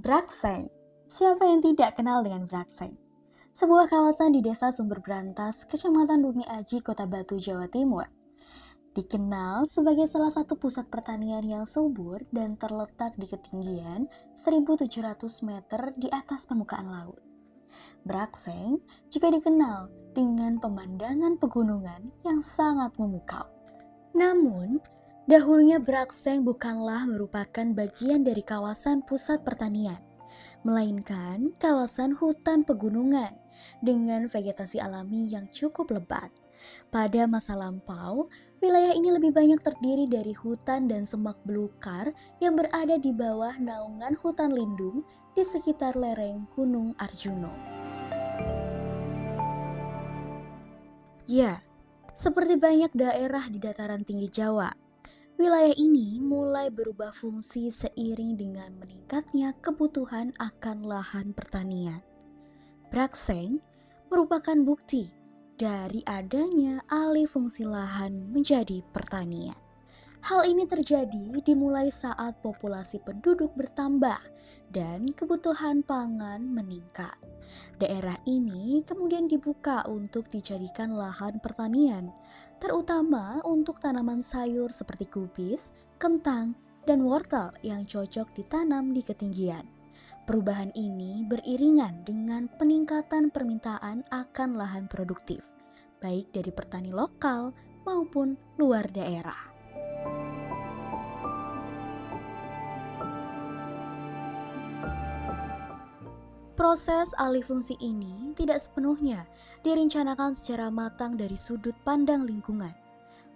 Brakseng. Siapa yang tidak kenal dengan Brakseng? Sebuah kawasan di Desa Sumber Brantas, Kecamatan Bumi Aji, Kota Batu, Jawa Timur. Dikenal sebagai salah satu pusat pertanian yang subur dan terletak di ketinggian 1.700 meter di atas permukaan laut. Brakseng juga dikenal dengan pemandangan pegunungan yang sangat memukau. Namun, dahulunya Brakseng bukanlah merupakan bagian dari kawasan pusat pertanian, melainkan kawasan hutan pegunungan dengan vegetasi alami yang cukup lebat. Pada masa lampau, wilayah ini lebih banyak terdiri dari hutan dan semak belukar yang berada di bawah naungan hutan lindung di sekitar lereng Gunung Arjuno. Ya, seperti banyak daerah di dataran tinggi Jawa, wilayah ini mulai berubah fungsi seiring dengan meningkatnya kebutuhan akan lahan pertanian. Brakseng merupakan bukti dari adanya alih fungsi lahan menjadi pertanian. Hal ini terjadi dimulai saat populasi penduduk bertambah dan kebutuhan pangan meningkat. Daerah ini kemudian dibuka untuk dijadikan lahan pertanian, terutama untuk tanaman sayur seperti kubis, kentang, dan wortel yang cocok ditanam di ketinggian. Perubahan ini beriringan dengan peningkatan permintaan akan lahan produktif, baik dari petani lokal maupun luar daerah. Proses alih fungsi ini tidak sepenuhnya direncanakan secara matang dari sudut pandang lingkungan.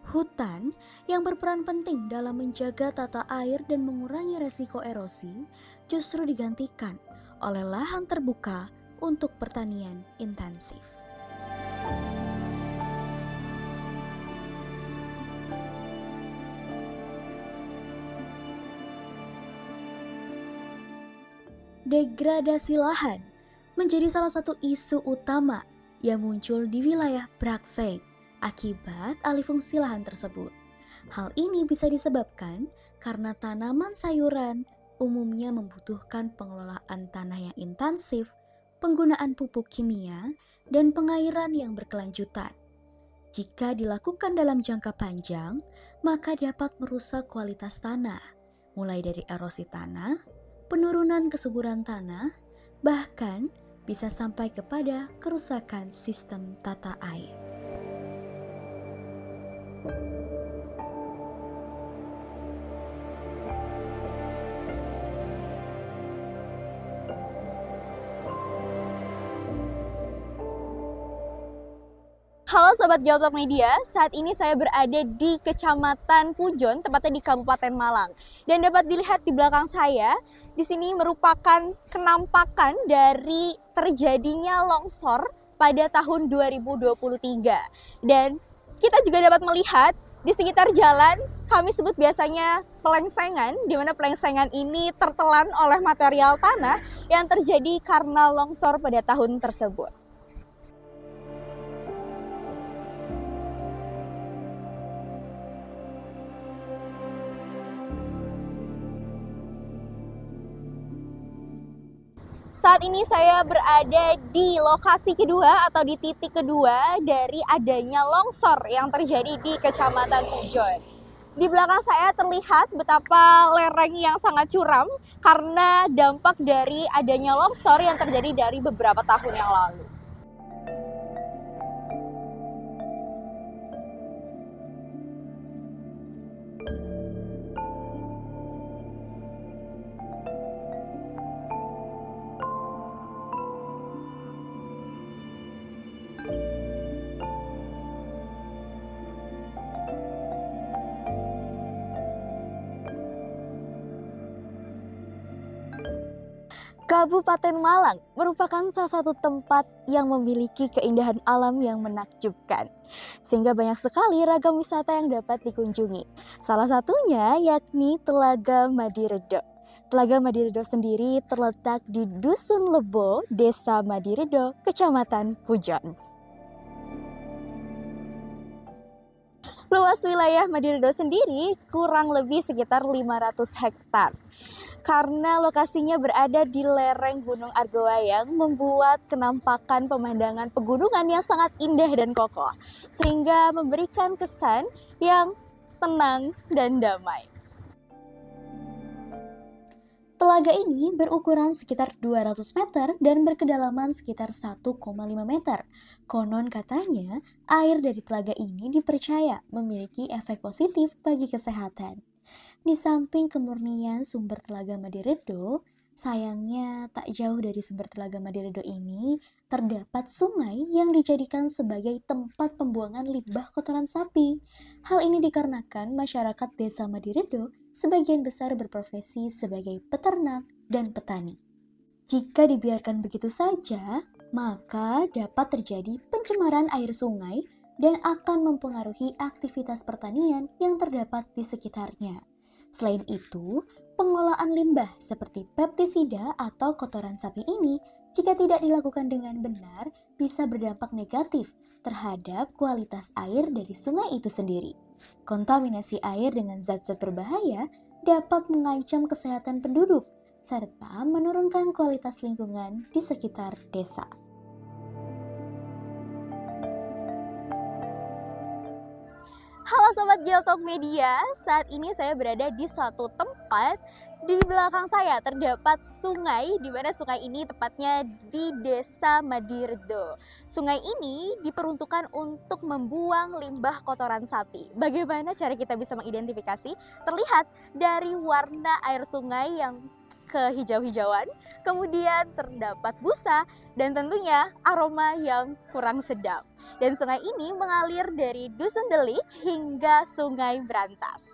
Hutan yang berperan penting dalam menjaga tata air dan mengurangi resiko erosi justru digantikan oleh lahan terbuka untuk pertanian intensif. Degradasi lahan menjadi salah satu isu utama yang muncul di wilayah Brakseng akibat alih fungsi lahan tersebut. Hal ini bisa disebabkan karena tanaman sayuran umumnya membutuhkan pengelolaan tanah yang intensif, penggunaan pupuk kimia, dan pengairan yang berkelanjutan. Jika dilakukan dalam jangka panjang, maka dapat merusak kualitas tanah, mulai dari erosi tanah, penurunan kesuburan tanah, bahkan bisa sampai kepada kerusakan sistem tata air. Halo Sobat Geotalk Media, saat ini saya berada di Kecamatan Pujon, tepatnya di Kabupaten Malang. Dan dapat dilihat di belakang saya, di sini merupakan kenampakan dari terjadinya longsor pada tahun 2023. Dan kita juga dapat melihat di sekitar jalan, kami sebut biasanya pelengsengan, di mana pelengsengan ini tertelan oleh material tanah yang terjadi karena longsor pada tahun tersebut. Saat ini saya berada di lokasi kedua atau di titik kedua dari adanya longsor yang terjadi di Kecamatan Pujon. Di belakang saya terlihat betapa lereng yang sangat curam karena dampak dari adanya longsor yang terjadi dari beberapa tahun yang lalu. Kabupaten Malang merupakan salah satu tempat yang memiliki keindahan alam yang menakjubkan. Sehingga banyak sekali ragam wisata yang dapat dikunjungi. Salah satunya yakni Telaga Madiredo. Telaga Madiredo sendiri terletak di Dusun Lebo, Desa Madiredo, Kecamatan Pujon. Luas wilayah Madiredo sendiri kurang lebih sekitar 500 hektar. karena lokasinya berada di lereng Gunung Argowayang membuat kenampakan pemandangan pegunungan yang sangat indah dan kokoh, sehingga memberikan kesan yang tenang dan damai. Telaga ini berukuran sekitar 200 meter dan berkedalaman sekitar 1,5 meter. Konon katanya, air dari telaga ini dipercaya memiliki efek positif bagi kesehatan. Di samping kemurnian sumber Telaga Madiredo, sayangnya tak jauh dari sumber Telaga Madiredo ini terdapat sungai yang dijadikan sebagai tempat pembuangan limbah kotoran sapi. Hal ini dikarenakan masyarakat desa Madiredo sebagian besar berprofesi sebagai peternak dan petani. Jika dibiarkan begitu saja, maka dapat terjadi pencemaran air sungai dan akan mempengaruhi aktivitas pertanian yang terdapat di sekitarnya. Selain itu, pengolahan limbah seperti pestisida atau kotoran sapi ini jika tidak dilakukan dengan benar bisa berdampak negatif terhadap kualitas air dari sungai itu sendiri. Kontaminasi air dengan zat-zat berbahaya dapat mengancam kesehatan penduduk serta menurunkan kualitas lingkungan di sekitar desa. Halo Sobat Geotalk Media, saat ini saya berada di suatu tempat. Di belakang saya terdapat sungai, di mana sungai ini tepatnya di Desa Madiredo. Sungai ini diperuntukkan untuk membuang limbah kotoran sapi. Bagaimana cara kita bisa mengidentifikasi? Terlihat dari warna air sungai yang kehijau-hijauan, kemudian terdapat busa, dan tentunya aroma yang kurang sedap. Dan sungai ini mengalir dari Dusun Delik hingga Sungai Brantas.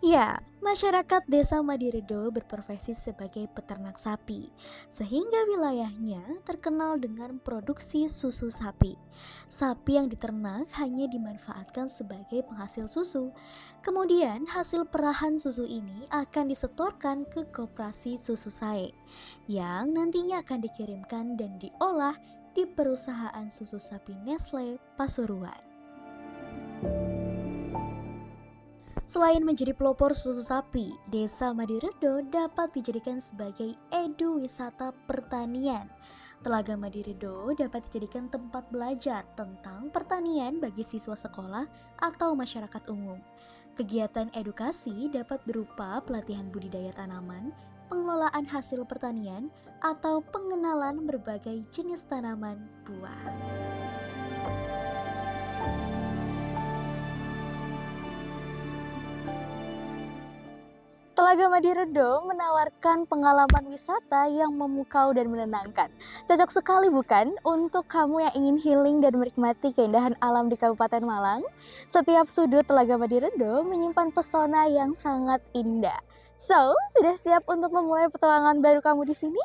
Ya, masyarakat desa Madiredo berprofesi sebagai peternak sapi, sehingga wilayahnya terkenal dengan produksi susu sapi. Sapi yang diternak hanya dimanfaatkan sebagai penghasil susu. Kemudian hasil perahan susu ini akan disetorkan ke koperasi susu Sae, yang nantinya akan dikirimkan dan diolah di perusahaan susu sapi Nestle Pasuruan. Selain menjadi pelopor susu sapi, Desa Madiredo dapat dijadikan sebagai edu wisata pertanian. Telaga Madiredo dapat dijadikan tempat belajar tentang pertanian bagi siswa sekolah atau masyarakat umum. Kegiatan edukasi dapat berupa pelatihan budidaya tanaman, pengelolaan hasil pertanian, atau pengenalan berbagai jenis tanaman buah. Telaga Madiredo menawarkan pengalaman wisata yang memukau dan menenangkan. Cocok sekali bukan untuk kamu yang ingin healing dan menikmati keindahan alam di Kabupaten Malang? Setiap sudut Telaga Madiredo menyimpan pesona yang sangat indah. So, sudah siap untuk memulai petualangan baru kamu di sini?